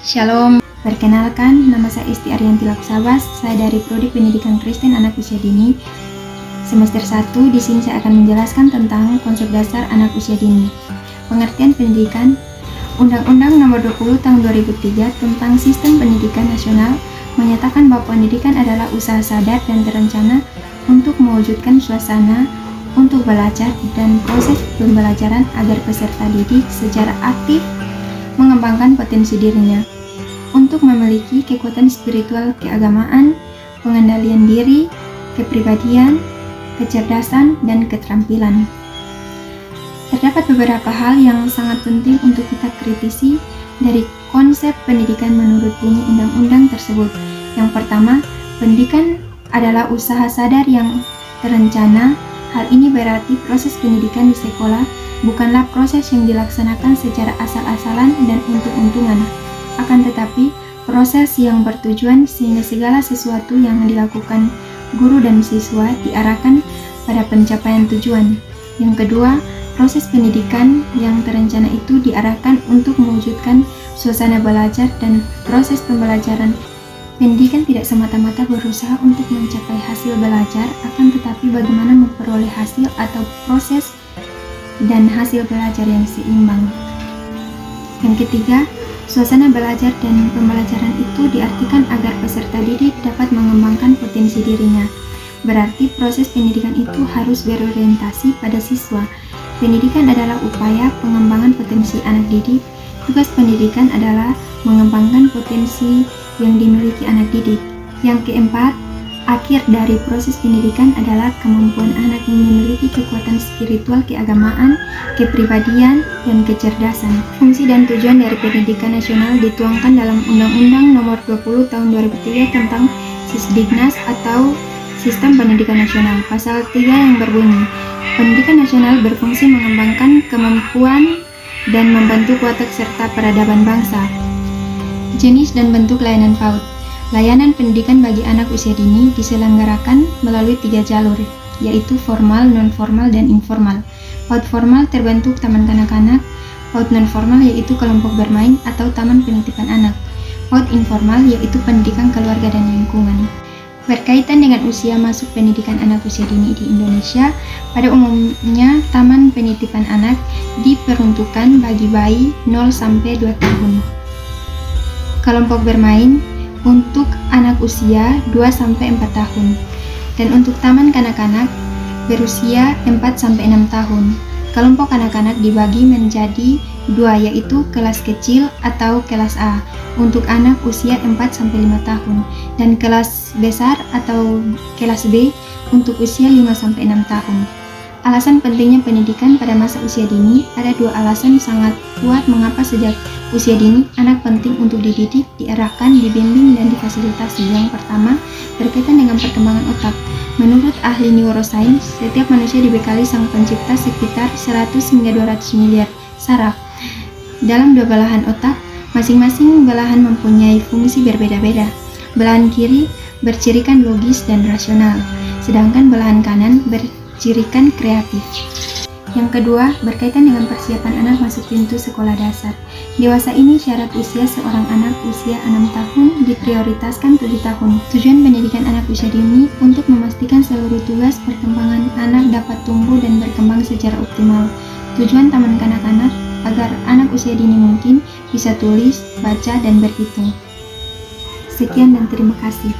Shalom, perkenalkan nama saya Isti Arianti Laksabas, saya dari Prodi Pendidikan Kristen Anak Usia Dini. Semester 1 di sini saya akan menjelaskan tentang konsep dasar anak usia dini. Pengertian pendidikan, Undang-Undang Nomor 20 Tahun 2003 tentang Sistem Pendidikan Nasional menyatakan bahwa pendidikan adalah usaha sadar dan terencana untuk mewujudkan suasana untuk belajar dan proses pembelajaran agar peserta didik secara aktif mengembangkan potensi dirinya untuk memiliki kekuatan spiritual keagamaan, pengendalian diri, kepribadian, kecerdasan, dan keterampilan. Terdapat beberapa hal yang sangat penting untuk kita kritisi dari konsep pendidikan menurut bunyi undang-undang tersebut. Yang pertama, pendidikan adalah usaha sadar yang terencana. Hal ini berarti proses pendidikan di sekolah bukanlah proses yang dilaksanakan secara asal-asalan dan untung-untungan, akan tetapi proses yang bertujuan sehingga segala sesuatu yang dilakukan guru dan siswa diarahkan pada pencapaian tujuan. Yang kedua, proses pendidikan yang terencana itu diarahkan untuk mewujudkan suasana belajar dan proses pembelajaran. Pendidikan tidak semata-mata berusaha untuk mencapai hasil belajar, akan tetapi bagaimana memperoleh hasil atau proses dan hasil belajar yang seimbang. Yang ketiga, suasana belajar dan pembelajaran itu diartikan agar peserta didik dapat mengembangkan potensi dirinya. Berarti proses pendidikan itu harus berorientasi pada siswa. Pendidikan adalah upaya pengembangan potensi anak didik. Tugas pendidikan adalah mengembangkan potensi yang dimiliki anak didik. Yang keempat, akhir dari proses pendidikan adalah kemampuan anak memiliki kekuatan spiritual keagamaan, kepribadian, dan kecerdasan. Fungsi dan tujuan dari pendidikan nasional dituangkan dalam Undang-Undang Nomor 20 Tahun 2003 tentang Sisdiknas atau Sistem Pendidikan Nasional. Pasal 3 yang berbunyi, pendidikan nasional berfungsi mengembangkan kemampuan dan membantu watak serta peradaban bangsa. Jenis dan bentuk layanan PAUD. Layanan pendidikan bagi anak usia dini diselenggarakan melalui 3 jalur, yaitu formal, non-formal, dan informal. PAUD formal terbentuk taman kanak-kanak, PAUD non-formal yaitu kelompok bermain atau taman penitipan anak, PAUD informal yaitu pendidikan keluarga dan lingkungan. Berkaitan dengan usia masuk pendidikan anak usia dini di Indonesia, pada umumnya taman penitipan anak diperuntukkan bagi bayi 0 sampai 2 tahun. Kelompok bermain untuk anak usia 2 sampai 4 tahun. Dan untuk taman kanak-kanak berusia 4 sampai 6 tahun. Kelompok anak-anak dibagi menjadi 2, yaitu kelas kecil atau kelas A untuk anak usia 4 sampai 5 tahun dan kelas besar atau kelas B untuk usia 5 sampai 6 tahun. Alasan pentingnya pendidikan pada masa usia dini, ada 2 alasan sangat kuat mengapa sejak usia dini anak penting untuk dididik, diarahkan, dibimbing, dan difasilitasi. Yang pertama, berkaitan dengan perkembangan otak. Menurut ahli neurosains, setiap manusia dibekali sang pencipta sekitar 100 hingga 200 miliar saraf. Dalam 2 belahan otak, masing-masing belahan mempunyai fungsi berbeda-beda. Belahan kiri bercirikan logis dan rasional, sedangkan belahan kanan bercirikan kreatif. Yang kedua, berkaitan dengan persiapan anak masuk pintu sekolah dasar. Dewasa ini syarat usia seorang anak usia 6 tahun diprioritaskan 7 tahun. Tujuan pendidikan anak usia dini untuk memastikan seluruh tugas perkembangan anak dapat tumbuh dan berkembang secara optimal. Tujuan taman kanak-kanak agar anak usia dini mungkin bisa tulis, baca, dan berhitung. Sekian dan terima kasih.